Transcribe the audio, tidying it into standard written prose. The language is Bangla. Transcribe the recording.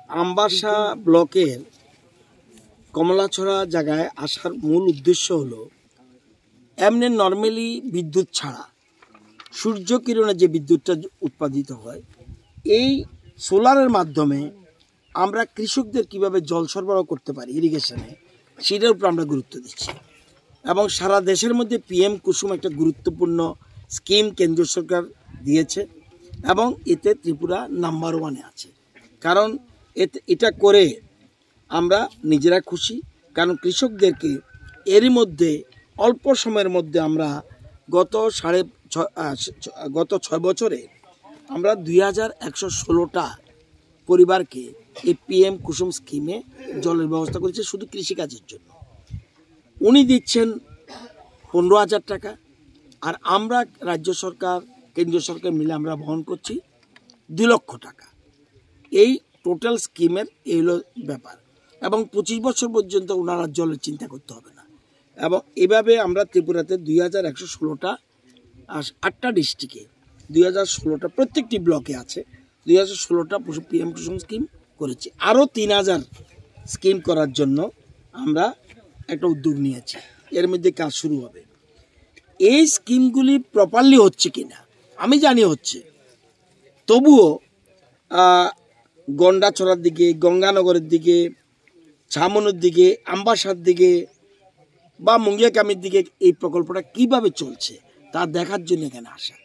আমবাসা ব্লকের কমলাছড়া জায়গায় আসার মূল উদ্দেশ্য হলো এমনি নর্মালি বিদ্যুৎ ছাড়া সূর্য কিরণে যে বিদ্যুৎটা উৎপাদিত হয় এই সোলারের মাধ্যমে আমরা কৃষকদের কিভাবে জল সরবরাহ করতে পারি ইরিগেশনে সেটার উপর আমরা গুরুত্ব দিচ্ছি এবং সারা দেশের মধ্যে পিএম কুসুম একটা গুরুত্বপূর্ণ স্কিম কেন্দ্র সরকার দিয়েছে এবং এতে ত্রিপুরা নাম্বার 1-এ আছে। কারণ এটা করে আমরা নিজেরা খুশি, কারণ কৃষকদেরকে এরই মধ্যে অল্প সময়ের মধ্যে আমরা গত 6 বছরে আমরা 2116টা পরিবারকে এই পিএম কুসুম স্কিমে জলের ব্যবস্থা করেছে শুধু কৃষিকাজের জন্য। উনি দিচ্ছেন 15,000 টাকা আর আমরা রাজ্য সরকার কেন্দ্রীয় সরকার মিলে আমরা বহন করছি 2 লক্ষ টাকা। এই টোটাল স্কিমের এই হলো ব্যাপার এবং 25 বছর পর্যন্ত ওনারা জলের চিন্তা করতে হবে না। এবং এভাবে আমরা ত্রিপুরাতে 2116টা 8টা ডিস্ট্রিক্টে 2016টা প্রত্যেকটি ব্লকে আছে 2016টা পিএম কুসুম স্কিম করেছি। আরও 3000 স্কিম করার জন্য আমরা একটা উদ্যোগ নিয়েছি, এর মধ্যে কাজ শুরু হবে। এই স্কিমগুলি প্রপারলি হচ্ছে কিনা আমি জানি হচ্ছে, তবুও গন্ডাছড়ার দিকে, গঙ্গানগরের দিকে, ছামনুর দিকে, আমবাসার দিকে বা মুঙ্গিয়াকামির দিকে এই প্রকল্পটা কিভাবে চলছে তা দেখার জন্য এখানে আসা।